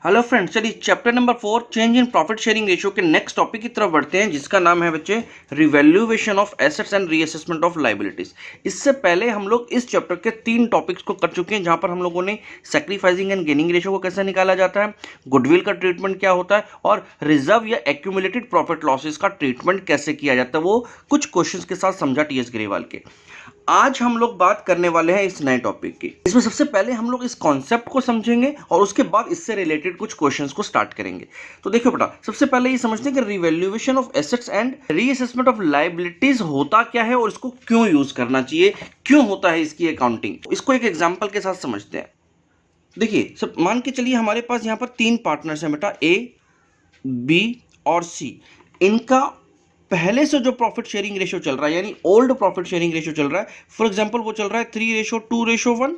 Hello friends, चलिए chapter number 4 change in profit sharing ratio के next topic की तरफ बढ़ते हैं, जिसका नाम है बच्चे revaluation of assets and reassessment of liabilities. इससे पहले हम लोग इस चैप्टर के 3 टॉपिक्स को कर चुके हैं, जहां पर हम लोगों ने सैक्रिफाइसिंग एंड गेनिंग रेशियो को कैसे निकाला जाता है, गुडविल का ट्रीटमेंट क्या होता है और रिजर्व या एक्यूमुलेटेड प्रॉफिट लॉसेस का ट्रीटमेंट कैसे किया जाता है, वो कुछ क्वेश्चन के साथ समझा टीएस ग्रेवाल के। आज हम लोग बात करने वाले हैं इस नए टॉपिक की। इसमें सबसे पहले हम लोग इस कॉन्सेप्ट को समझेंगे और उसके बाद इससे रिलेटेड कुछ क्वेश्चंस को स्टार्ट करेंगे। तो देखियो बेटा, सबसे पहले ये समझते हैं कि revaluation of assets and reassessment of liabilities होता क्या है और इसको क्यों यूज करना चाहिए, क्यों होता है इसकी अकाउंटिंग। इसको एक एग्जाम्पल के साथ समझते हैं। देखिए, सब मान के चलिए हमारे पास यहाँ पर 3 पार्टनर्स हैं बेटा, ए, बी और सी। इनका पहले से जो प्रॉफिट शेयरिंग रेशियो चल रहा है, यानी ओल्ड प्रॉफिट शेयरिंग रेशियो चल रहा है, फॉर एग्जांपल वो चल रहा है 3:2:1,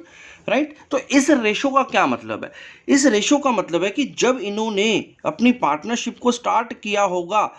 राइट। तो इस रेशियो का क्या मतलब है? इस रेशियो का मतलब है कि जब इन्होंने अपनी पार्टनरशिप को स्टार्ट किया होगा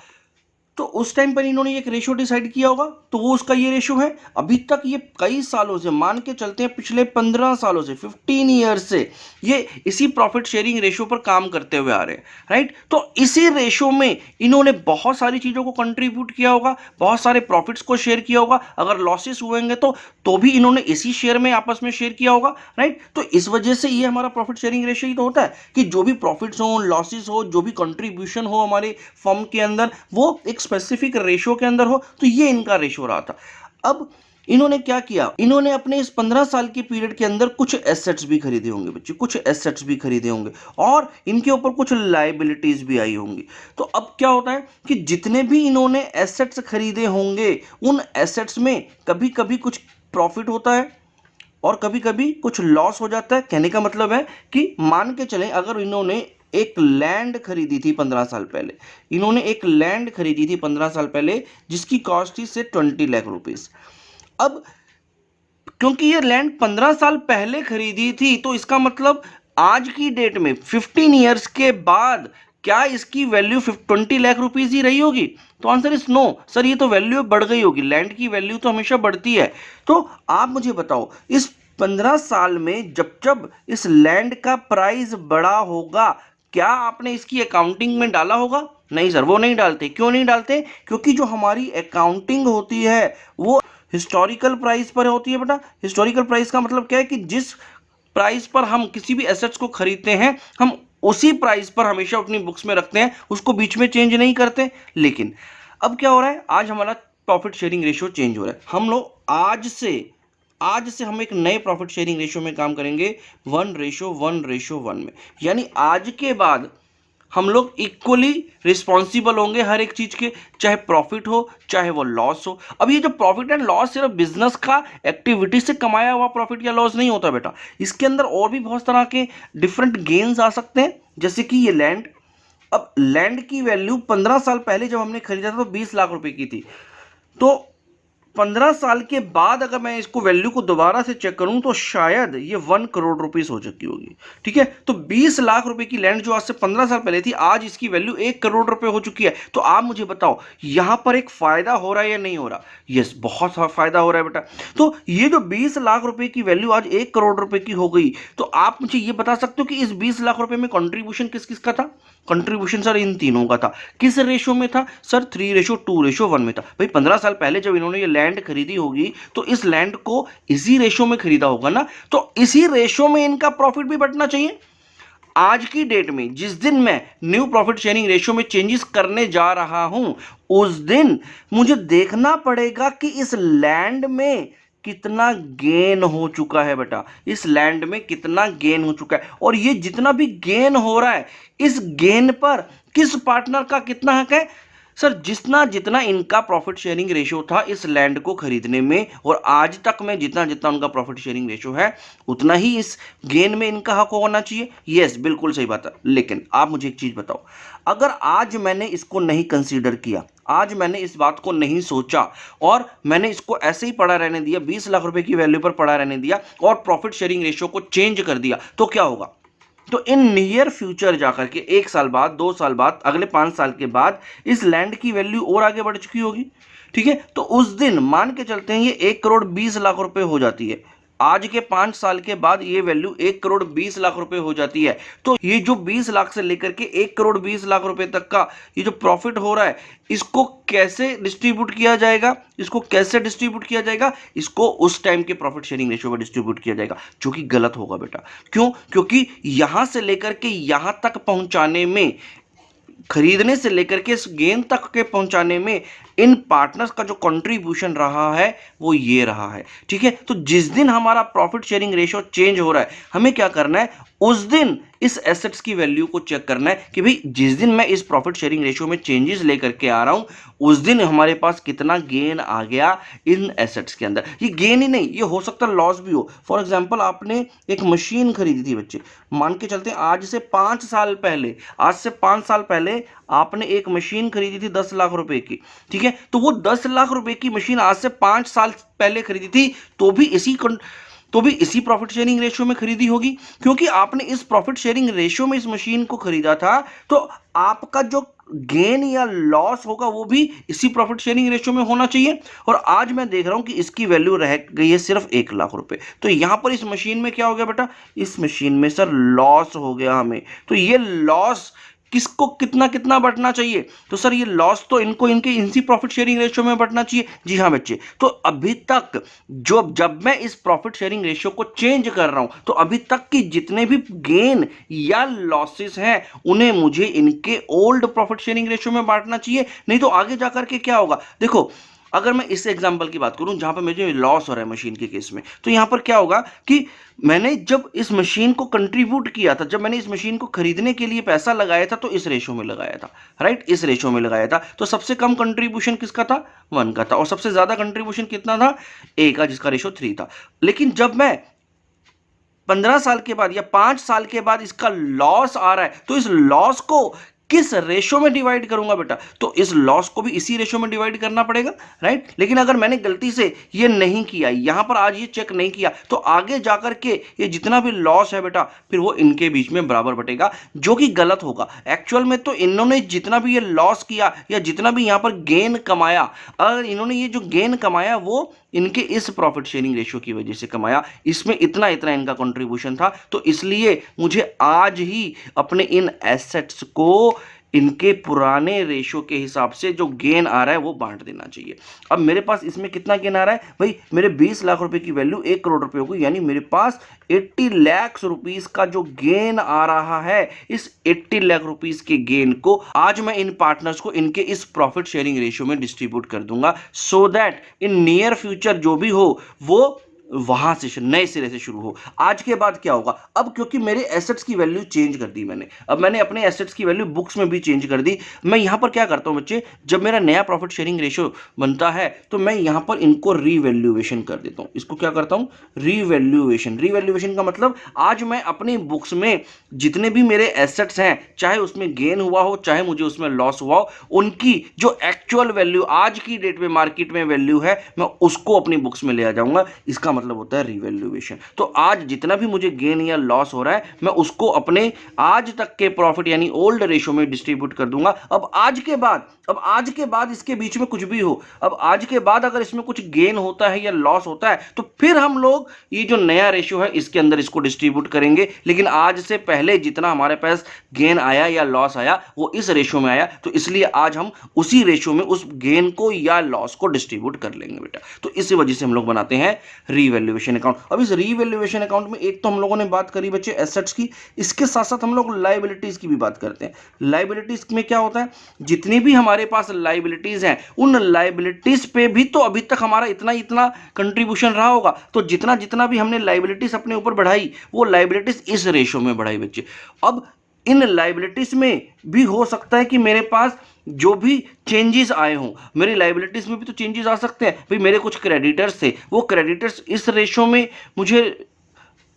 तो उस टाइम पर इन्होंने एक रेशियो डिसाइड किया होगा, तो वो उसका ये रेशियो है। अभी तक ये कई सालों से, मान के चलते हैं पिछले 15 सालों से, 15 ईयर से ये इसी प्रॉफिट शेयरिंग रेशियो पर काम करते हुए आ रहे हैं, राइट। तो इसी रेशियो में इन्होंने बहुत सारी चीज़ों को कंट्रीब्यूट किया होगा, बहुत सारे प्रॉफिट्स को शेयर किया होगा। अगर लॉसेस हुएंगे तो भी इन्होंने इसी शेयर में आपस में शेयर किया होगा, राइट। तो इस वजह से ये हमारा प्रॉफिट शेयरिंग रेशियो ही तो होता है कि जो भी प्रॉफिट्स हो, लॉसेस हो, जो भी कंट्रीब्यूशन हो हमारे फर्म के अंदर, वो एक स्पेसिफिक रेशियो के अंदर हो। तो ये इनका रेशियो रहा था। अब इन्होंने क्या किया, इन्होंने अपने इस 15 साल के पीरियड के अंदर कुछ एसेट्स भी खरीदे होंगे बच्चे, कुछ एसेट्स भी खरीदे होंगे और इनके ऊपर कुछ लायबिलिटीज भी आई होंगी। तो अब क्या होता है कि जितने भी इन्होंने एसेट्स खरीदे होंगे, उन एसेट्स में कभी कभी कुछ प्रॉफिट होता है और कभी कभी कुछ लॉस हो जाता है। कहने का मतलब है कि मान के चलें, अगर इन्होंने एक लैंड खरीदी थी 15 साल पहले, इन्होंने एक लैंड खरीदी थी 15 साल पहले, जिसकी कॉस्ट थी से 20 लाख रुपीस। अब क्योंकि ये लैंड 15 साल पहले खरीदी थी, तो इसका मतलब आज की डेट में 15 ईयर्स के बाद क्या इसकी वैल्यू 20 लाख रुपीस ही रही होगी? तो आंसर इज नो सर, ये तो वैल्यू बढ़ गई होगी। लैंड की वैल्यू तो हमेशा बढ़ती है। तो आप मुझे बताओ, इस 15 साल में जब जब इस लैंड का प्राइस बढ़ा होगा, क्या आपने इसकी अकाउंटिंग में डाला होगा? नहीं सर, वो नहीं डालते। क्यों नहीं डालते? क्योंकि जो हमारी अकाउंटिंग होती है वो हिस्टोरिकल प्राइस पर होती है बेटा। हिस्टोरिकल प्राइस का मतलब क्या है कि जिस प्राइस पर हम किसी भी एसेट्स को खरीदते हैं, हम उसी प्राइस पर हमेशा अपनी बुक्स में रखते हैं, उसको बीच में चेंज नहीं करते। लेकिन अब क्या हो रहा है, आज हमारा प्रॉफिट शेयरिंग रेशियो चेंज हो रहा है। हम लोग आज से हम एक नए प्रॉफिट शेयरिंग रेशियो में काम करेंगे, 1:1:1 में। यानी आज के बाद हम लोग इक्वली रिस्पॉन्सिबल होंगे हर एक चीज के, चाहे प्रॉफिट हो चाहे वो लॉस हो। अब ये जो प्रॉफिट एंड लॉस सिर्फ बिजनेस का एक्टिविटी से कमाया हुआ प्रॉफिट या लॉस नहीं होता बेटा। इसके अंदर और भी बहुत तरह के डिफरेंट गेन्स आ सकते हैं, जैसे कि ये लैंड। अब लैंड की वैल्यू 15 साल पहले जब हमने खरीदा था तो 20 लाख रुपए की थी। तो 15 साल के बाद अगर मैं इसको वैल्यू को दोबारा से चेक करूं तो शायद ये 1 करोड़ रुपीस हो चुकी होगी। ठीक है, तो 20 लाख रुपए की लैंड जो आज से 15 साल पहले थी, आज इसकी वैल्यू 1 करोड़ रुपए हो चुकी है। तो आप मुझे बताओ, यहां पर एक फायदा हो रहा है या नहीं हो रहा? यस, बहुत फायदा हो रहा है बेटा। तो ये जो 20 लाख रुपए की वैल्यू आज 1 करोड़ रुपए की हो गई, तो आप मुझे ये बता सकते हो कि इस 20 लाख रुपए में कंट्रीब्यूशन किस किस का था? कंट्रीब्यूशन सर इन तीनों का था। किस रेशियो में था सर? 3:2:1 में था। भाई 15 साल पहले जब इन्होंने ये लैंड खरीदी होगी तो इस लैंड को इसी रेशियो में खरीदा होगा ना, तो इसी रेशियो में इनका प्रॉफिट भी बढ़ना चाहिए। आज की डेट में जिस दिन मैं न्यू प्रॉफिट शेयरिंग रेशियो में चेंजेस करने जा रहा हूं, उस दिन मुझे देखना पड़ेगा कि इस लैंड में कितना गेन हो चुका है बेटा, इस लैंड में कितना गेन हो चुका है। और ये जितना भी गेन हो रहा है, इस गेन पर किस पार्टनर का कितना हक है? सर, जितना जितना इनका प्रॉफिट शेयरिंग रेशियो था इस लैंड को खरीदने में, और आज तक में जितना जितना उनका प्रॉफिट शेयरिंग रेशियो है, उतना ही इस गेन में इनका हक होना चाहिए। यस, बिल्कुल सही बात है। लेकिन आप मुझे एक चीज बताओ, अगर आज मैंने इसको नहीं कंसीडर किया, आज मैंने इस बात को नहीं सोचा और मैंने इसको ऐसे ही पड़ा रहने दिया, 20 लाख रुपए की वैल्यू पर पड़ा रहने दिया और प्रॉफिट शेयरिंग रेशियो को चेंज कर दिया, तो क्या होगा? तो इन नियर फ्यूचर जाकर के 1 साल बाद, 2 साल बाद, अगले 5 साल के बाद इस लैंड की वैल्यू और आगे बढ़ चुकी होगी। ठीक है, तो उस दिन मान के चलते हैं ये 1 करोड़ 20 लाख रुपए हो जाती है। आज के 5 साल के बाद ये वैल्यू 1,20,00,000 रुपए हो जाती है। तो ये जो 20 लाख से लेकर के 1,20,00,000 रुपए तक का ये जो प्रॉफिट हो रहा है, इसको कैसे डिस्ट्रीब्यूट किया जाएगा? इसको उस टाइम के प्रॉफिट शेयरिंग रेशियो में डिस्ट्रीब्यूट किया जाएगा, जो कि गलत होगा बेटा। क्यों? क्योंकि यहां से लेकर के यहां तक पहुंचाने में, खरीदने से लेकर के इस गेन तक के पहुंचाने में इन पार्टनर्स का जो कंट्रीब्यूशन रहा है वो ये रहा है। ठीक है, तो जिस दिन हमारा प्रॉफिट शेयरिंग रेशियो चेंज हो रहा है, हमें क्या करना है, उस दिन इस एसेट्स की वैल्यू को चेक करना है कि भाई जिस दिन मैं इस प्रॉफिट शेयरिंग रेशियो में चेंजेस लेकर के आ रहा हूं, उस दिन हमारे पास कितना गेन आ गया इन एसेट्स के अंदर। ये गेन ही नहीं, ये हो सकता है लॉस भी हो। फॉर एग्जांपल, आपने एक मशीन खरीदी थी बच्चे, मान के चलते हैं आज से 5 साल पहले आपने एक मशीन खरीदी थी 10 लाख रुपए की। ठीक है, तो वो 10 लाख रुपए की मशीन आज से 5 साल पहले खरीदी थी, तो भी इसी प्रॉफिट शेयरिंग रेशियो में खरीदी होगी, क्योंकि आपने इस प्रॉफिट शेयरिंग रेशियो में इस मशीन को खरीदा था। तो आपका जो गेन या लॉस होगा वो भी इसी प्रॉफिट शेयरिंग रेशियो में होना चाहिए। और आज मैं देख रहा हूं कि इसकी वैल्यू रह गई है सिर्फ 1 लाख रुपए। तो यहां पर इस मशीन में क्या हो गया बेटा, इस मशीन में सर लॉस हो गया हमें। तो ये लॉस किसको कितना कितना बंटना चाहिए? तो सर ये लॉस तो इनको इनके इसी प्रॉफिट शेयरिंग रेशियो में बंटना चाहिए। जी हाँ बच्चे, तो अभी तक जब मैं इस प्रॉफिट शेयरिंग रेशियो को चेंज कर रहा हूं, तो अभी तक की जितने भी गेन या लॉसेस हैं उन्हें मुझे इनके ओल्ड प्रॉफिट शेयरिंग रेशियो में बांटना चाहिए। नहीं तो आगे जाकर के क्या होगा, देखो अगर मैं इस एग्जांपल की बात करूं जहां पर मुझे लॉस हो रहा है मशीन के केस में, तो यहां पर क्या होगा कि मैंने जब इस मशीन को कंट्रीब्यूट किया था, जब मैंने इस मशीन को खरीदने के लिए पैसा लगाया था, तो इस रेशो में लगाया था, राइट, इस रेशो में लगाया था। तो सबसे कम कंट्रीब्यूशन किसका था? 1 का था। और सबसे ज्यादा कंट्रीब्यूशन कितना था? A का, जिसका रेशो 3 था। लेकिन जब मैं 15 साल के बाद या 5 साल के बाद इसका लॉस आ रहा है, तो इस लॉस को किस रेशो में डिवाइड करूंगा बेटा? तो इस लॉस को भी इसी रेशो में डिवाइड करना पड़ेगा, राइट। लेकिन अगर मैंने गलती से ये नहीं किया, यहां पर आज ये चेक नहीं किया, तो आगे जाकर के ये जितना भी लॉस है बेटा, फिर वो इनके बीच में बराबर बटेगा, जो कि गलत होगा। एक्चुअल में तो इन्होंने जितना भी ये लॉस किया या जितना भी यहां पर गेन कमाया, अगर इन्होंने ये जो गेन कमाया वो इनके इस प्रॉफिट शेयरिंग रेशियो की वजह से कमाया, इसमें इतना इतना इनका कंट्रीब्यूशन था, तो इसलिए मुझे आज ही अपने इन एसेट्स को इनके पुराने रेशियो के हिसाब से जो गेन आ रहा है वो बांट देना चाहिए। अब मेरे पास इसमें कितना गेन आ रहा है भाई? मेरे 20 लाख रुपए की वैल्यू 1 करोड़ रुपए होगी, यानी मेरे पास 80 लाख रुपीस का जो गेन आ रहा है, इस 80 लाख रुपीस के गेन को आज मैं इन पार्टनर्स को इनके इस प्रॉफिट शेयरिंग रेशियो में डिस्ट्रीब्यूट कर दूंगा, so that in near future जो भी हो वो वहां से नए सिरे से शुरू हो। आज के बाद क्या होगा, अब क्योंकि मेरे एसेट्स की वैल्यू चेंज कर दी मैंने, अब मैंने अपने एसेट्स की वैल्यू बुक्स में भी चेंज कर दी। मैं यहां पर क्या करता हूं बच्चे, जब मेरा नया प्रॉफिट शेयरिंग रेशियो बनता है, तो मैं यहां पर इनको रीवैल्यूएशन कर देता हूं। इसको क्या करता हूं? रीवैल्यूएशन का मतलब आज मैं अपनी बुक्स में जितने भी मेरे एसेट्स हैं, चाहे उसमें गेन हुआ हो चाहे मुझे उसमें लॉस हुआ हो, उनकी जो एक्चुअल वैल्यू आज की डेट में मार्केट में वैल्यू है, मैं उसको अपनी बुक्स में ले आ जाऊंगा। इसका मतलब होता है रीवैल्यूएशन। तो आज जितना भी मुझे गेन या लॉस हो रहा है, मैं उसको अपने आज तक के प्रॉफिट यानी ओल्ड रेशियो में डिस्ट्रीब्यूट कर दूंगा। अब आज के बाद इसके बीच में कुछ भी हो, अब आज के बाद अगर इसमें कुछ गेन होता है या लॉस होता है, तो फिर हम लोग ये जो नया रेशियो है इसके अंदर इसको डिस्ट्रीब्यूट करेंगे। लेकिन आज से पहले जितना हमारे पास गेन आया या लॉस आया वो इस रेशियो में आया, तो इसलिए आज हम उसी रेशियो में उस गेन को या लॉस को डिस्ट्रीब्यूट कर लेंगे बेटा। तो इसी वजह से हम लोग बनाते हैं रीवैल्यूएशन अकाउंट। अब इस रीवैल्यूएशन अकाउंट में एक तो हम लोगों ने बात करी बच्चे एसेट्स की, इसके साथ साथ हम लोग लायबिलिटीज की भी बात करते हैं। लायबिलिटीज में क्या होता है, जितनी भी हमारे पास लायबिलिटीज हैं, उन लायबिलिटीज पे भी तो अभी तक हमारा इतना इतना कंट्रीब्यूशन रहा होगा। तो जितना जितना भी हमने लायबिलिटीज अपने ऊपर बढ़ाई, वो लायबिलिटीज इस रेशियो में बढ़ाई बच्चे। अब इन लायबिलिटीज में भी हो सकता है कि मेरे पास जो भी चेंजेस आए हों, मेरी लायबिलिटीज में भी तो चेंजेस आ सकते हैं भाई। मेरे कुछ क्रेडिटर्स थे, वो क्रेडिटर्स इस रेशियो में मुझे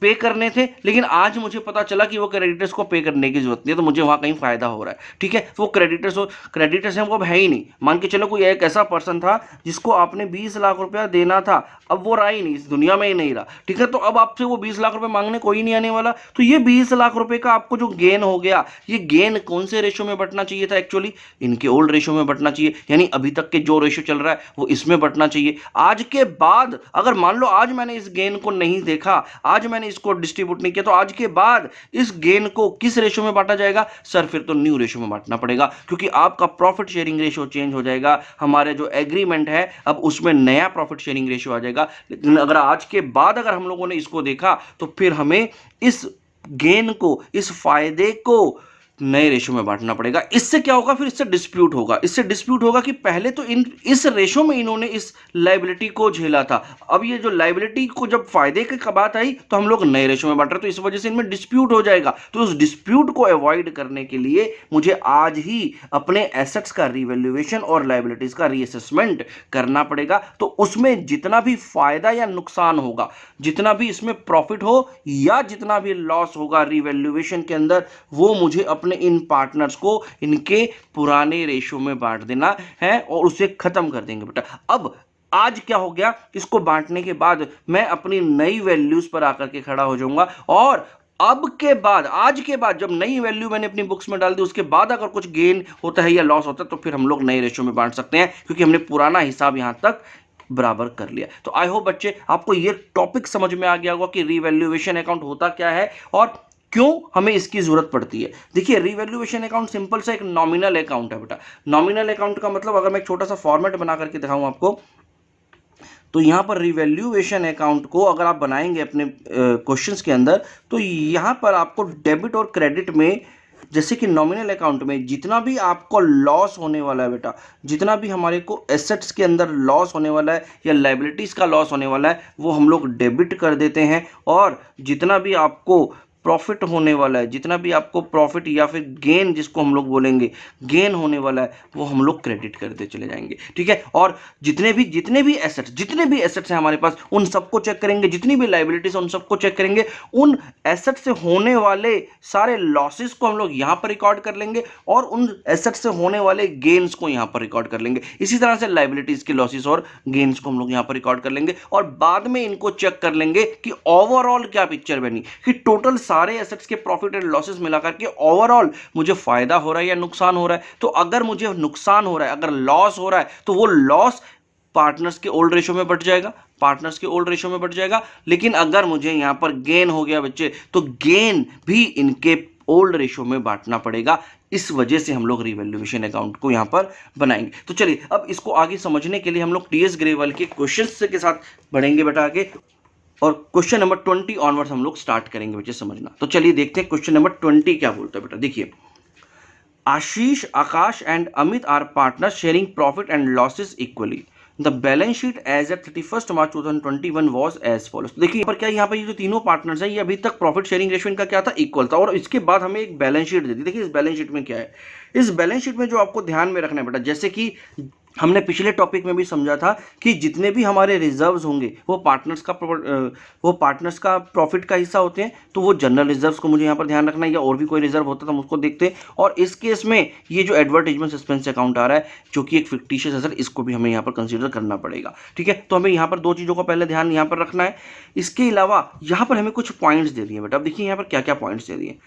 पे करने थे, लेकिन आज मुझे पता चला कि वो क्रेडिटर्स को पे करने की जरूरत नहीं है, तो मुझे वहां कहीं फायदा हो रहा है। ठीक है, वो क्रेडिटर्स हैं वो अब है ही नहीं। मान के चलो कोई एक ऐसा पर्सन था जिसको आपने 20 लाख रुपया देना था, अब वो रहा ही नहीं, इस दुनिया में ही नहीं रहा। ठीक है, तो अब आपसे वो 20 लाख रुपए मांगने कोई नहीं आने वाला। तो ये 20 लाख रुपए का आपको जो गेन हो गया, ये गेन कौन से रेशो में बंटना चाहिए था? एक्चुअली इनके ओल्ड रेशो में बंटना चाहिए, यानी अभी तक के जो रेशो चल रहा है वो इसमें बंटना चाहिए। आज के बाद अगर मान लो आज मैंने इस गेन को नहीं देखा, आज मैंने इसको डिस्ट्रीब्यूट नहीं किया, तो आज के बाद इस गेन को किस रेशो में बांटा जाएगा? सर फिर तो न्यू रेशो में बांटना पड़ेगा, क्योंकि आपका प्रॉफिट शेयरिंग रेशो चेंज हो जाएगा। हमारे जो एग्रीमेंट है अब उसमें नया प्रॉफिट शेयरिंग रेशो आ जाएगा। लेकिन अगर आज के बाद अगर हम लोगों ने इसको देखा, तो फिर हमें इस गेन को, इस फायदे को नए रेशो में बांटना पड़ेगा। इससे क्या होगा? फिर इससे डिस्प्यूट होगा। इससे डिस्प्यूट होगा कि पहले तो इस रेशो में इन्होंने इस लायबिलिटी को झेला था, अब ये जो लायबिलिटी को जब फायदे की बात आई तो हम लोग नए रेशो में बांट रहे, तो इस वजह से इनमें डिस्प्यूट हो जाएगा। तो उस डिस्प्यूट को अवॉइड करने के लिए मुझे आज ही अपने एसेट्स का रिवैल्यूएशन और लायबिलिटीज का रीअसेसमेंट करना पड़ेगा। तो उसमें जितना भी फायदा या नुकसान होगा, जितना भी इसमें प्रॉफिट हो या जितना भी लॉस होगा रिवैल्यूएशन के अंदर, वो मुझे अपने इन पार्टनर्स को इनके पुराने रेशो में बांट देना है और उसे खत्म कर देंगे बेटा। अब आज क्या हो गया, इसको बांटने के बाद मैं अपनी नई वैल्यूज पर आकर के खड़ा हो जाऊंगा, और अब के बाद, आज के बाद जब नई वैल्यू मैंने अपनी बुक्स में डाल दी, उसके बाद अगर कुछ गेन होता है या लॉस होता है, तो फिर हम लोग नए रेशो में बांट सकते हैं, क्योंकि हमने पुराना हिसाब यहां तक बराबर कर लिया। तो आई होप बच्चे आपको ये टॉपिक समझ में आ गया होगा कि रीवैल्यूएशन अकाउंट होता क्या है और क्यों हमें इसकी जरूरत पड़ती है। देखिए, रीवैल्यूएशन अकाउंट सिंपल सा एक नॉमिनल अकाउंट है बेटा। नॉमिनल अकाउंट का मतलब, अगर मैं एक छोटा सा फॉर्मेट बना करके दिखाऊं आपको, तो यहां पर रिवैल्यूएशन अकाउंट को अगर आप बनाएंगे अपने क्वेश्चंस के अंदर, तो यहां पर आपको डेबिट और क्रेडिट में, जैसे कि नॉमिनल अकाउंट में जितना भी आपको लॉस होने वाला है बेटा, जितना भी हमारे को एसेट्स के अंदर लॉस होने वाला है या लायबिलिटीज का लॉस होने वाला है, वो हम लोग डेबिट कर देते हैं, और जितना भी आपको प्रॉफिट होने वाला है, जितना भी आपको प्रॉफिट या फिर गेन जिसको हम लोग बोलेंगे, गेन होने वाला है, वो हम लोग क्रेडिट करते चले जाएंगे। ठीक है, और जितने भी एसेट्स हैं हमारे पास, उन सबको चेक करेंगे, जितनी भी लायबिलिटीज उन सबको चेक करेंगे, उन एसेट से होने वाले सारे लॉसेस को हम लोग यहां पर रिकॉर्ड कर लेंगे, और उन एसेट से होने वाले गेन्स को यहां पर रिकॉर्ड कर लेंगे। इसी तरह से लायबिलिटीज के लॉसेस और गेन्स को हम लोग यहां पर रिकॉर्ड कर लेंगे, और बाद में इनको चेक कर लेंगे कि ओवरऑल क्या पिक्चर बनी, कि टोटल सारे एसेट्स के प्रॉफिट एंड लॉसेस मिलाकर के ओवरऑल मुझे फायदा हो रहा है या नुकसान हो रहा है। तो अगर मुझे नुकसान हो रहा है, अगर लॉस हो रहा है, तो वो लॉस पार्टनर्स के ओल्ड रेशो में बढ़ जाएगा, लेकिन अगर मुझे यहां पर गेन हो गया बच्चे, तो गेन भी इनके ओल्ड रेशो में बांटना पड़ेगा। इस वजह से हम लोग रिवैल्यूएशन अकाउंट को यहां पर बनाएंगे। तो चलिए, अब इसको आगे समझने के लिए हम लोग टीएस ग्रेवाल के क्वेश्चंस के साथ बढ़ेंगे बेटा आगे, और क्वेश्चन नंबर 20 ऑनवर्ड्स हम लोग स्टार्ट करेंगे बच्चे समझना। तो चलिए देखते हैं क्वेश्चन नंबर 20 क्या बोलता है बेटा। देखिए, Ashish, Akash and Amit are partners sharing profit and losses equally. The balance sheet as at 31 March 2021 was as follows. देखिए पर क्या यहाँ पर ये जो तीनों पार्टनर्स हैं, ये अभी तक प्रॉफिट शेयरिंग रेशियो इनका क्या था? इक्वल था, और इसके बाद हमें एक बैलेंस शीट दे दी। देखिए इस बैलेंस शीट में क्या है, इस बैलेंस शीट में जो आपको ध्यान में रखना है बेटा, जैसे कि हमने पिछले टॉपिक में भी समझा था कि जितने भी हमारे रिजर्व्स होंगे वो पार्टनर्स का प्रॉफिट का हिस्सा होते हैं। तो वो जनरल रिजर्व्स को मुझे यहाँ पर ध्यान रखना है, या और भी कोई रिजर्व होता तो हम उसको देखते हैं। और इस केस में ये जो एडवर्टाइजमेंट सस्पेंस अकाउंट आ रहा है, जो कि एक फिक्टिशियस एसेट, इसको भी हमें यहाँ पर कंसीडर करना पड़ेगा। ठीक है, तो हमें यहाँ पर दो चीज़ों का पहले ध्यान यहाँ पर रखना है। इसके अलावा यहाँ पर हमें कुछ पॉइंट्स दे दिए बेटा। अब देखिए यहाँ पर क्या क्या पॉइंट्स दे दिए।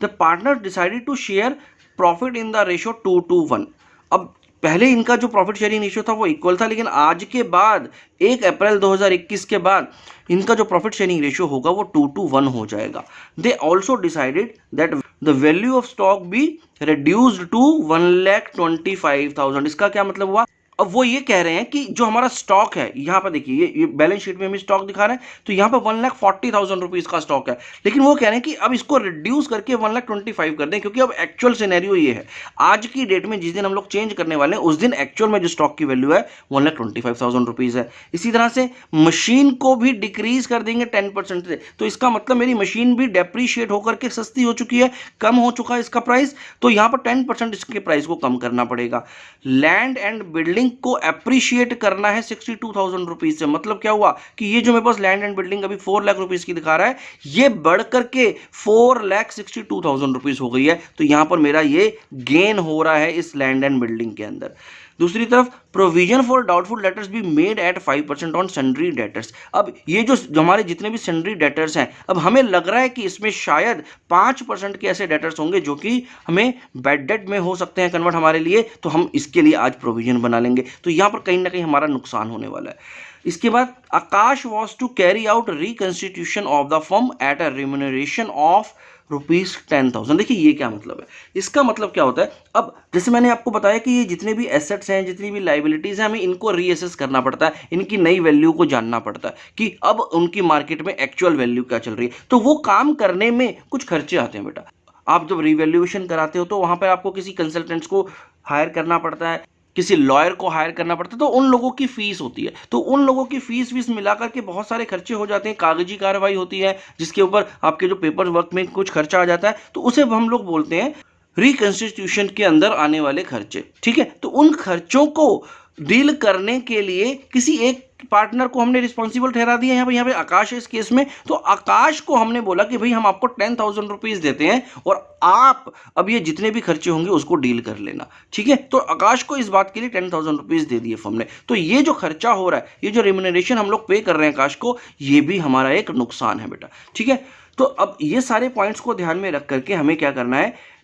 The partner decided to share profit in the ratio 2:1। अब पहले इनका जो प्रॉफिट शेयरिंग रेशियो था वो इक्वल था, लेकिन आज के बाद 1 अप्रैल 2021 के बाद इनका जो प्रॉफिट शेयरिंग रेशियो होगा वो 2:1 हो जाएगा। They also decided that the value of stock be reduced to 1,25,000। इसका क्या मतलब हुआ? अब वो ये कह रहे हैं कि जो हमारा स्टॉक है, यहाँ पर देखिए ये बैलेंस शीट में हमें स्टॉक दिखा रहे हैं, तो यहाँ पर 1,40,000 रुपीज़ का स्टॉक है, लेकिन वो कह रहे हैं कि अब इसको रिड्यूस करके 1,25,000 कर दें, क्योंकि अब एक्चुअल सिनेरियो ये है, आज की डेट में जिस दिन हम लोग चेंज करने वाले हैं, उस दिन एक्चुअल में जो स्टॉक की वैल्यू है 1,25,000 रुपीज़ है। इसी तरह से मशीन को भी डिक्रीज कर देंगे 10% से, तो इसका मतलब मेरी मशीन भी डेप्रीशिएट होकर के सस्ती हो चुकी है, कम हो चुका है इसका प्राइस, तो यहाँ पर 10% इसके प्राइस को कम करना पड़ेगा। लैंड एंड बिल्डिंग बिल्डिंग को अप्रिशिएट करना है 62,000 रुपीज से। मतलब क्या हुआ कि ये जो मेरे पास लैंड एंड बिल्डिंग अभी 4 लाख रुपीज की दिखा रहा है, ये बढ़ करके 4,62,000 रुपीज हो गई है। तो यहां पर मेरा ये गेन हो रहा है इस लैंड एंड बिल्डिंग के अंदर। दूसरी तरफ provision for doubtful debtors be made at 5% on sundry debtors. अब ये जो हमारे जितने भी सन्ड्री डेटर्स हैं, अब हमें लग रहा है कि इसमें शायद 5% के ऐसे डेटर्स होंगे जो कि हमें बैड डेट में हो सकते हैं कन्वर्ट हमारे लिए, तो हम इसके लिए आज प्रोविजन बना लेंगे। तो यहाँ पर कहीं ना कहीं हमारा नुकसान होने वाला है। इसके बाद Akash was to carry out reconstitution of the firm at a remuneration of ₹10,000। देखिए ये क्या मतलब है, इसका मतलब क्या होता है। अब जैसे मैंने आपको बताया कि ये जितने भी एसेट्स हैं, जितनी भी लाइबिलिटीज हैं, हमें इनको रीअसेस करना पड़ता है, इनकी नई वैल्यू को जानना पड़ता है कि अब उनकी मार्केट में एक्चुअल वैल्यू क्या चल रही है। तो वो काम करने में कुछ खर्चे आते हैं बेटा। आप जब रिवैल्यूएशन कराते हो तो वहां पर आपको किसी कंसल्टेंट्स को हायर करना पड़ता है, किसी लॉयर को हायर करना पड़ता है, तो उन लोगों की फीस होती है। तो उन लोगों की फीस मिलाकर के बहुत सारे खर्चे हो जाते हैं, कागजी कार्रवाई होती है जिसके ऊपर आपके जो पेपर वर्क में कुछ खर्चा आ जाता है, तो उसे हम लोग बोलते हैं रिकंस्टिट्यूशन के अंदर आने वाले खर्चे। ठीक है, तो उन खर्चों को डील करने के लिए किसी एक पार्टनर को हमने रिस्पॉन्सिबल ठहरा दिया। यहाँ पे आकाश है इस केस में। तो आकाश को हमने बोला कि भाई हम आपको 10,000 रुपीज देते हैं और आप अब ये जितने भी खर्चे होंगे उसको डील कर लेना। ठीक है, तो आकाश को इस बात के लिए 10,000 रुपीज दे दिए फर्म ने। तो ये जो खर्चा हो रहा है, ये जो रेम्यूनरेशन हम लोग पे कर रहे हैं आकाश को, ये भी हमारा एक नुकसान है बेटा। ठीक है, तो अब ये सारे पॉइंट्स को ध्यान में रख करके हमें क्या करना है,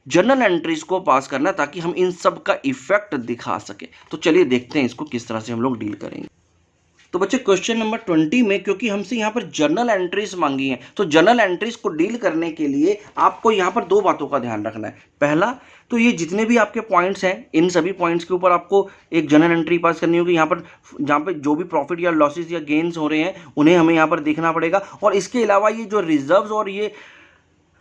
जर्नल एंट्रीज को पास करना, ताकि हम इन सब का इफेक्ट दिखा सके। तो चलिए देखते हैं इसको किस तरह से हम लोग डील करेंगे। तो बच्चे क्वेश्चन नंबर 20 में क्योंकि हमसे यहाँ पर जर्नल एंट्रीज मांगी हैं, तो जर्नल एंट्रीज को डील करने के लिए आपको यहाँ पर दो बातों का ध्यान रखना है। पहला तो ये जितने भी आपके पॉइंट्स हैं, इन सभी पॉइंट्स के ऊपर आपको एक जर्नल एंट्री पास करनी होगी। यहाँ पर जहाँ पे जो भी प्रॉफिट या लॉसेस या गेन्स हो रहे हैं उन्हें हमें यहाँ पर देखना पड़ेगा। और इसके अलावा ये जो रिजर्व्स और ये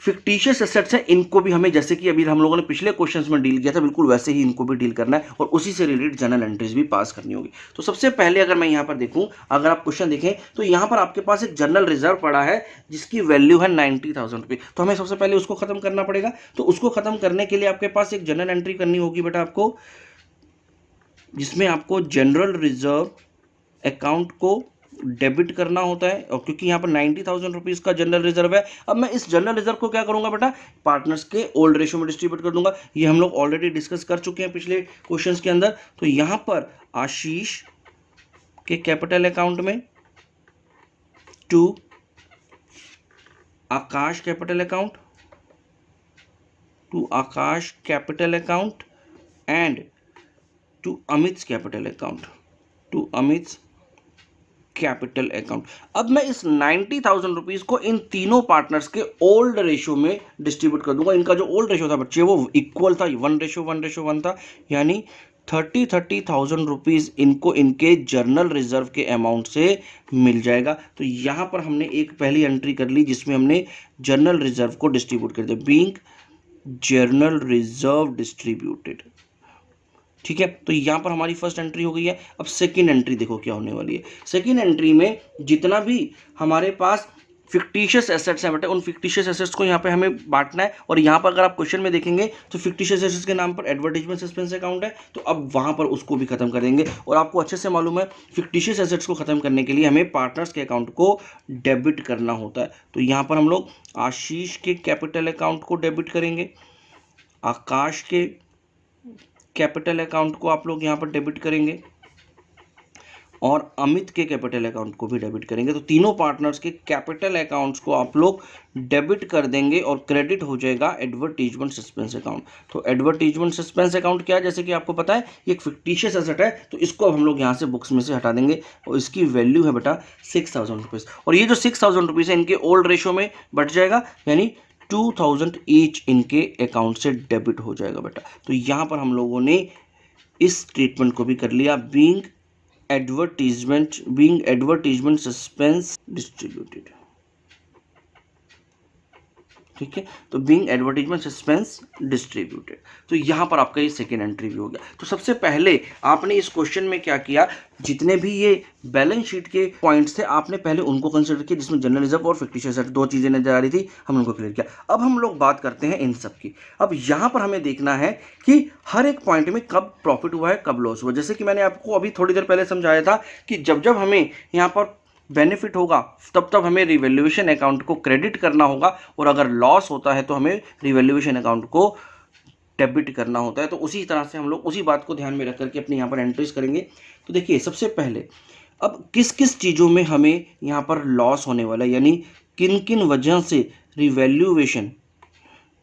फिक्टिशियस एसेट्स हैं, इनको भी हमें, जैसे कि अभी हम लोगों ने पिछले क्वेश्चंस में डील किया था, बिल्कुल वैसे ही इनको भी डील करना है और उसी से रिलेटेड जर्नल एंट्रीज भी पास करनी होगी। तो सबसे पहले अगर मैं यहाँ पर देखूँ, अगर आप क्वेश्चन देखें तो यहाँ पर आपके पास एक जर्नल रिजर्व पड़ा है जिसकी वैल्यू है 90,000 रुपये। तो हमें सबसे पहले उसको खत्म करना पड़ेगा। तो उसको खत्म करने के लिए आपके पास एक जर्नल एंट्री करनी होगी बेटा आपको, जिसमें आपको जनरल रिजर्व अकाउंट को डेबिट करना होता है। और क्योंकि यहाँ पर 90,000 रुपीज का जनरल रिजर्व है, अब मैं इस जनरल रिजर्व को क्या करूंगा बेटा, पार्टनर्स के ओल्ड रेशियो में डिस्ट्रीब्यूट कर दूंगा। ये हम लोग ऑलरेडी डिस्कस कर चुके हैं पिछले क्वेश्चंस के अंदर। तो यहाँ पर आशीष के कैपिटल अकाउंट में to Akash capital account, to Akash capital account and to Amit capital account, to Amit capital account. अब मैं इस 90,000 रुपीज को इन तीनों पार्टनर्स के ओल्ड रेशियो में डिस्ट्रीब्यूट कर दूंगा। इनका जो ओल्ड रेशियो था बच्चे वो इक्वल था, 1:1:1 था, यानी 30,000 रुपीज इनको इनके जर्नल रिजर्व के अमाउंट से मिल जाएगा। तो यहां पर हमने एक पहली एंट्री कर ली जिसमें हमने जर्नल रिजर्व को डिस्ट्रीब्यूट कर दिया, बीइंग जर्नल रिजर्व डिस्ट्रीब्यूटेड। ठीक है, तो यहां पर हमारी फर्स्ट एंट्री हो गई है। अब सेकंड एंट्री देखो क्या होने वाली है। सेकंड एंट्री में जितना भी हमारे पास फिक्टिशियस एसेट्स हैं बेटा, उन फिक्टिशियस एसेट्स को यहाँ पे हमें बांटना है। और यहाँ पर अगर आप क्वेश्चन में देखेंगे तो फिक्टिशियस एसेट्स के नाम पर एडवर्टाइजमेंट सस्पेंस अकाउंट है, तो अब वहां पर उसको भी खत्म कर देंगे। और आपको अच्छे से मालूम है फिक्टिशियस एसेट्स को खत्म करने के लिए हमें पार्टनर्स के अकाउंट को डेबिट करना होता है। तो यहाँ पर हम लोग आशीष के कैपिटल अकाउंट को डेबिट करेंगे, आकाश के कैपिटल अकाउंट को आप लोग यहाँ पर डेबिट करेंगे और अमित के कैपिटल अकाउंट को भी डेबिट करेंगे। तो तीनों पार्टनर्स के कैपिटल अकाउंट्स को आप लोग डेबिट कर देंगे और क्रेडिट हो जाएगा एडवर्टीजमेंट सस्पेंस अकाउंट। तो एडवर्टीजमेंट सस्पेंस अकाउंट क्या है, जैसे कि आपको पता है ये एक फिक्टिशियस एसेट है, तो इसको हम लोग यहाँ से बुक्स में से हटा देंगे और इसकी वैल्यू है बेटा 6,000 रुपीज़। और ये जो 6,000 रुपीज़ है इनके ओल्ड रेशियो में बढ़ जाएगा, यानी 2,000 ईच इनके अकाउंट से डेबिट हो जाएगा बेटा। तो यहाँ पर हम लोगों ने इस ट्रीटमेंट को भी कर लिया, बीइंग एडवर्टीजमेंट सस्पेंस डिस्ट्रीब्यूटेड। ठीक है। तो बीइंग एडवर्टीजमेंट सस्पेंस डिस्ट्रीब्यूटेड, तो यहाँ पर आपका ये सेकेंड एंट्री भी हो गया। तो सबसे पहले आपने इस क्वेश्चन में क्या किया, जितने भी ये बैलेंस शीट के पॉइंट्स थे आपने पहले उनको कंसिडर किया, जिसमें जनरल रिजर्व और फिक्टिशियस एसेट दो चीज़ें नजर आ रही थी, हमने उनको क्लियर किया। अब हम लोग बात करते हैं इन सब की। अब यहाँ पर हमें देखना है कि हर एक पॉइंट में कब प्रॉफिट हुआ है, कब लॉस हुआ। जैसे कि मैंने आपको अभी थोड़ी देर पहले समझाया था कि जब जब हमें यहाँ पर बेनिफिट होगा तब तब हमें रिवैल्यूएशन अकाउंट को क्रेडिट करना होगा, और अगर लॉस होता है तो हमें रिवैल्यूएशन अकाउंट को डेबिट करना होता है। तो उसी तरह से हम लोग उसी बात को ध्यान में रख करके अपने यहाँ पर एंट्रीज करेंगे। तो देखिए सबसे पहले अब किस किस चीज़ों में हमें यहाँ पर लॉस होने वाला है, यानी किन किन वजह से रिवैल्यूएशन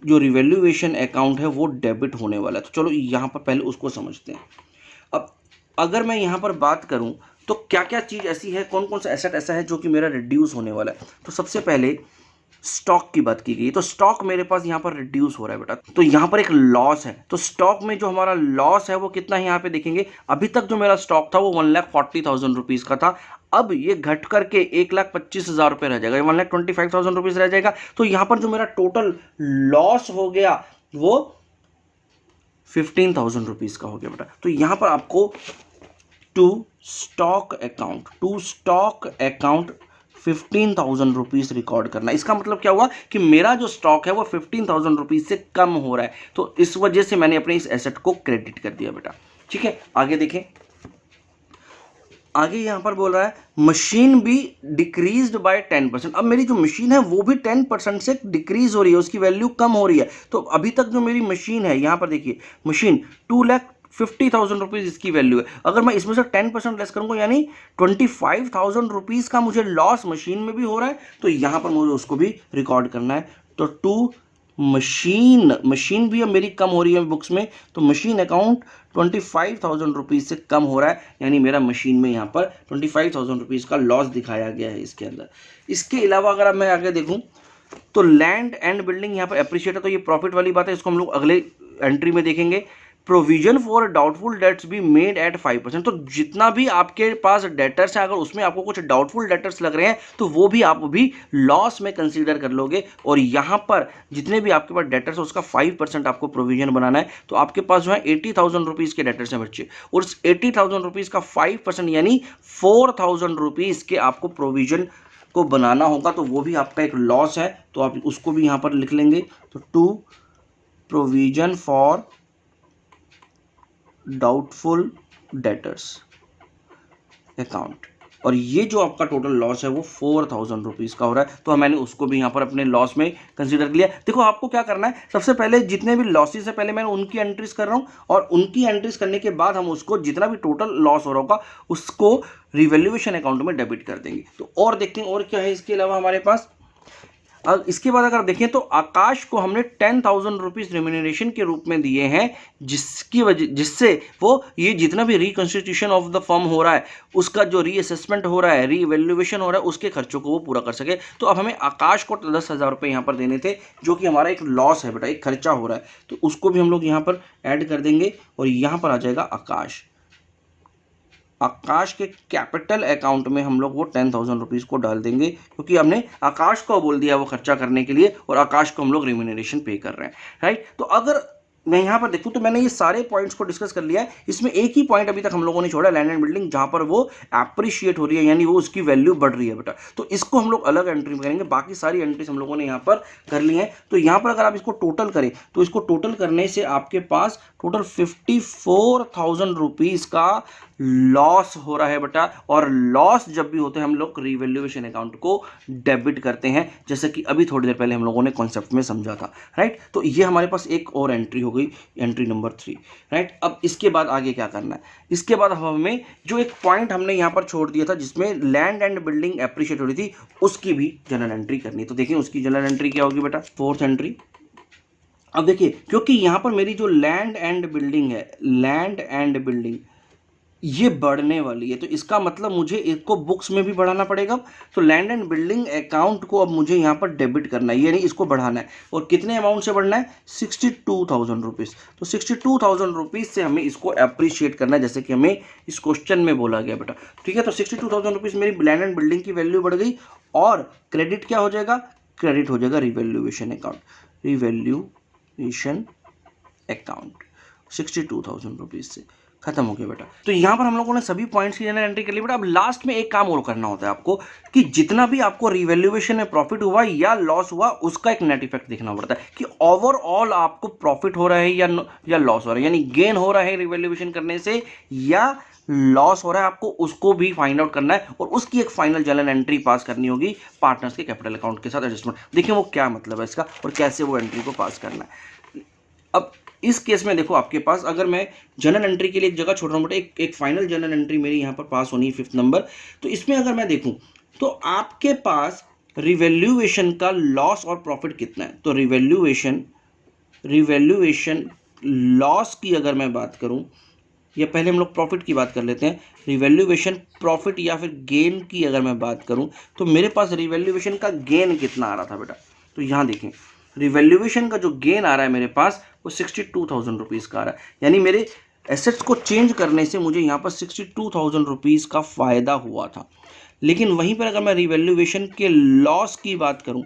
जो रिवैल्यूएशन अकाउंट है वो डेबिट होने वाला है। तो चलो यहाँ पर पहले उसको समझते हैं। अब अगर मैं यहाँ पर बात करूँ तो क्या क्या चीज़ ऐसी है, कौन कौन सा एसेट ऐसा है जो कि मेरा रिड्यूस होने वाला है। तो सबसे पहले स्टॉक की बात की गई, तो स्टॉक मेरे पास यहाँ पर रिड्यूस हो रहा है बेटा, तो यहाँ पर एक लॉस है। तो स्टॉक में जो हमारा लॉस है वो कितना है यहाँ पे देखेंगे। अभी तक जो मेरा स्टॉक था वो 1,40,000 रुपीज़ का था, अब ये घट करके 1,25,000 रुपये रह जाएगा, 1,25,000 रुपीज़ रह जाएगा। तो यहाँ पर जो मेरा टोटल लॉस हो गया वो 15,000 रुपीज़ का हो गया बेटा। तो यहाँ पर आपको to stock account 15,000 rupees record करना। इसका मतलब क्या हुआ कि मेरा जो स्टॉक है वो 15,000 रुपीज़ से कम हो रहा है, तो इस वजह से मैंने अपने इस एसेट को क्रेडिट कर दिया बेटा। ठीक है, आगे देखें। आगे यहाँ पर बोल रहा है मशीन भी डिक्रीज्ड बाय 10%। अब मेरी जो मशीन है वो भी 10% से डिक्रीज हो रही है, उसकी वैल्यू कम हो रही है। तो अभी तक जो मेरी मशीन है, यहाँ पर देखिए मशीन 2,50,000 रुपीज़ इसकी वैल्यू है। अगर मैं इसमें से 10% लेस करूँगा यानी 25,000 रुपीज़ का मुझे लॉस मशीन में भी हो रहा है, तो यहाँ पर मुझे उसको भी रिकॉर्ड करना है। तो टू मशीन भी अब मेरी कम हो रही है बुक्स में, तो मशीन अकाउंट 25,000 रुपीज़ से कम हो रहा है, यानी मेरा मशीन में यहाँ पर 25,000 रुपीज़ का लॉस दिखाया गया है इसके अंदर। इसके अलावा अगर मैं आगे देखूँ तो लैंड एंड बिल्डिंग यहाँ पर एप्रिशिएट है, तो ये प्रॉफिट वाली बात है, इसको हम लोग अगले एंट्री में देखेंगे। Provision for doubtful debts be made at 5%। तो जितना भी आपके पास डेटर्स है, अगर उसमें आपको कुछ डाउटफुल डेटर्स लग रहे हैं तो वो भी आप भी लॉस में कंसीडर कर लोगे, और यहाँ पर जितने भी आपके पास डेटर्स है उसका 5% आपको प्रोविजन बनाना है। तो आपके पास जो है 80,000 रुपीज़ के डेटर्स हैं बच्चे, और उस 80,000 रुपीज़ का 5% यानी 4,000 रुपीज़ के आपको प्रोविजन को बनाना होगा, तो वो भी आपका एक लॉस है, तो आप उसको भी यहाँ पर लिख लेंगे। तो to provision for doubtful debtors account, और ये जो आपका टोटल लॉस है वो 4,000 रुपीज़ का हो रहा है, तो मैंने उसको भी यहाँ पर अपने लॉस में कंसीडर किया। देखो आपको क्या करना है, सबसे पहले जितने भी लॉसेस है पहले मैंने उनकी एंट्रीज कर रहा हूँ, और उनकी एंट्रीज करने के बाद हम उसको जितना भी टोटल लॉस हो रहा होगा उसको रिवैल्यूएशन अकाउंट में डेबिट कर देंगे। तो और देखते हैं और क्या है इसके अलावा हमारे पास। अब इसके बाद अगर देखें तो आकाश को हमने 10,000 रुपीज़ रेम्यूनरेशन के रूप में दिए हैं, जिससे वो ये जितना भी रिकंस्टिट्यूशन ऑफ द फर्म हो रहा है, उसका जो रीअसेसमेंट हो रहा है, रीवैल्यूएशन हो रहा है, उसके खर्चों को वो पूरा कर सके। तो अब हमें आकाश को 10,000 रुपये यहाँ पर देने थे, जो कि हमारा एक लॉस है बेटा, एक खर्चा हो रहा है, तो उसको भी हम लोग यहाँ पर ऐड कर देंगे, और यहाँ पर आ जाएगा आकाश के कैपिटल अकाउंट में हम लोग वो 10,000 रुपीज़ को डाल देंगे, क्योंकि हमने आकाश को बोल दिया वो खर्चा करने के लिए, और आकाश को हम लोग रिम्यूनरेशन पे कर रहे हैं, राइट। तो अगर मैं यहाँ पर देखूँ तो मैंने ये सारे पॉइंट्स को डिस्कस कर लिया है, इसमें एक ही पॉइंट अभी तक हम लोगों ने छोड़ा, लैंड एंड बिल्डिंग, जहाँ पर वो एप्रिशिएट हो रही है, यानी वो उसकी वैल्यू बढ़ रही है बेटा। तो इसको हम लोग अलग एंट्री में करेंगे, बाकी सारी एंट्रीज हम लोगों ने यहाँ पर कर ली हैं। तो यहाँ पर अगर आप इसको टोटल करें तो इसको टोटल करने से आपके पास टोटल 54,000 रुपीज़ का लॉस हो रहा है बेटा, और लॉस जब भी होते हैं हम लोग रिवैल्यूएशन अकाउंट को डेबिट करते हैं, जैसे कि अभी थोड़ी देर पहले हम लोगों ने कॉन्सेप्ट में समझा था, राइट। तो ये हमारे पास एक और एंट्री हो गई, एंट्री नंबर 3, राइट। अब इसके बाद आगे क्या करना है, इसके बाद हमें जो एक पॉइंट हमने यहाँ पर छोड़ दिया था जिसमें लैंड एंड बिल्डिंग एप्रिशिएट हो रही थी, उसकी भी जनरल एंट्री करनी है। तो देखिए उसकी जनरल एंट्री क्या होगी बेटा, 4th एंट्री। अब देखिए क्योंकि यहाँ पर मेरी जो लैंड एंड बिल्डिंग ये बढ़ने वाली है, तो इसका मतलब मुझे इसको बुक्स में भी बढ़ाना पड़ेगा। तो लैंड एंड बिल्डिंग अकाउंट को अब मुझे यहाँ पर डेबिट करना है, यानी इसको बढ़ाना है, और कितने अमाउंट से बढ़ना है, 62,000 रुपीज़। तो 62,000 रुपीज़ से हमें इसको अप्रिशिएट करना है, जैसे कि हमें इस क्वेश्चन में बोला गया बेटा, ठीक है। तो 62,000 रुपीज़ मेरी लैंड एंड बिल्डिंग की वैल्यू बढ़ गई, और क्रेडिट क्या हो जाएगा, क्रेडिट हो जाएगा revaluation account, revaluation account 62,000 rupees से खत्म हो गया बेटा। तो यहाँ पर हम लोगों ने सभी पॉइंट्स की जनरल एंट्री कर ली बेटा। अब लास्ट में एक काम और करना होता है आपको कि जितना भी आपको रिवैल्यूएशन में प्रॉफिट हुआ या लॉस हुआ उसका एक नेट इफेक्ट देखना पड़ता है कि ओवरऑल आपको प्रॉफिट हो रहा है या लॉस हो रहा है, यानी गेन हो रहा है रिवैल्यूएशन करने से या लॉस हो रहा है, आपको उसको भी फाइंड आउट करना है और उसकी एक फाइनल जनरल एंट्री पास करनी होगी पार्टनर्स के कैपिटल अकाउंट के साथ एडजस्टमेंट। देखिए वो क्या मतलब है इसका और कैसे वो एंट्री को पास करना है। अब इस केस में देखो आपके पास अगर मैं जनरल एंट्री के लिए एक जगह छोड़ रहा हूँ बेटा, एक फाइनल जनरल एंट्री मेरी यहाँ पर पास होनी है 5th नंबर। तो इसमें अगर मैं देखूँ तो आपके पास रिवैल्यूएशन का लॉस और प्रॉफिट कितना है। तो रिवैल्यूएशन लॉस की अगर मैं बात करूँ या पहले हम लोग प्रॉफिट की बात कर लेते हैं। रिवैल्यूएशन प्रॉफिट या फिर गेन की अगर मैं बात करूँ तो मेरे पास रिवैल्यूएशन का गेन कितना आ रहा था बेटा। तो यहाँ देखें रिवैल्यूएशन का जो गेन आ रहा है मेरे पास वो 62,000 रुपीज़ का आ रहा है, यानी मेरे एसेट्स को चेंज करने से मुझे यहाँ पर 62,000 रुपीज़ का फ़ायदा हुआ था। लेकिन वहीं पर अगर मैं रिवैल्यूएशन के लॉस की बात करूं,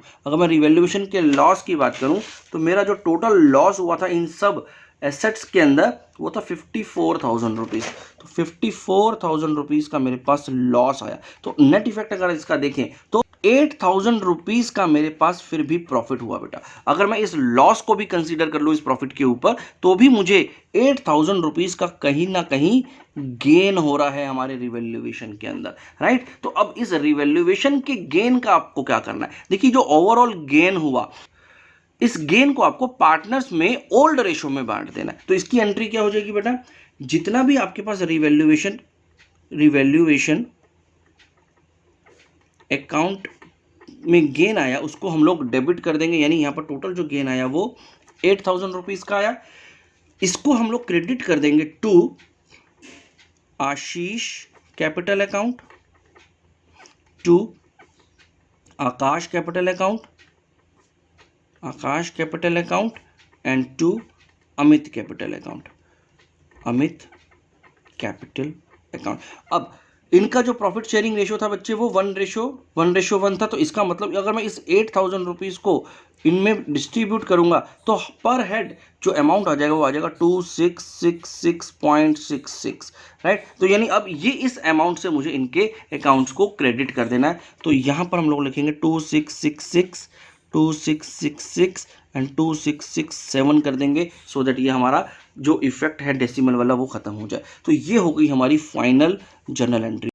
तो मेरा जो टोटल लॉस हुआ था इन सब एसेट्स के अंदर वो था 54,000 रुपीज़। तो 54,000 रुपीज़ का मेरे पास लॉस आया। तो नेट इफेक्ट अगर इसका देखें तो 8,000 रुपीज़ का मेरे पास फिर भी प्रॉफिट हुआ बेटा। अगर मैं इस लॉस को भी कंसीडर कर लूँ इस प्रॉफिट के ऊपर तो भी मुझे 8,000 रुपीज़ का कहीं ना कहीं गेन हो रहा है हमारे रिवैल्यूएशन के अंदर, राइट। तो अब इस रिवैल्यूएशन के गेन का आपको क्या करना है। देखिए जो ओवरऑल गेन हुआ इस गेन को आपको पार्टनर्स में ओल्ड रेशो में बांट देना है। तो इसकी एंट्री क्या हो जाएगी बेटा, जितना भी आपके पास रिवैल्यूएशन अकाउंट में गेन आया उसको हम लोग डेबिट कर देंगे, यानी यहां पर टोटल जो गेन आया वो 8,000 रुपीज़ का आया। इसको हम लोग क्रेडिट कर देंगे to Ashish capital account, to Akash capital account and to Amit capital account. अब इनका जो प्रॉफिट शेयरिंग रेशो था बच्चे वो 1:1 था। तो इसका मतलब अगर मैं इस 8,000 रुपीज़ को इनमें डिस्ट्रीब्यूट करूंगा तो पर हेड जो अमाउंट आ जाएगा वो आ जाएगा 2666.66, राइट। तो यानी अब ये इस अमाउंट से मुझे इनके अकाउंट्स को क्रेडिट कर देना है। तो यहाँ पर हम लोग लिखेंगे 2666 एंड 2667 कर देंगे सो दैट ये हमारा जो इफेक्ट है डेसिमल वाला वो खत्म हो जाए। तो ये हो गई हमारी फाइनल जर्नल एंट्री।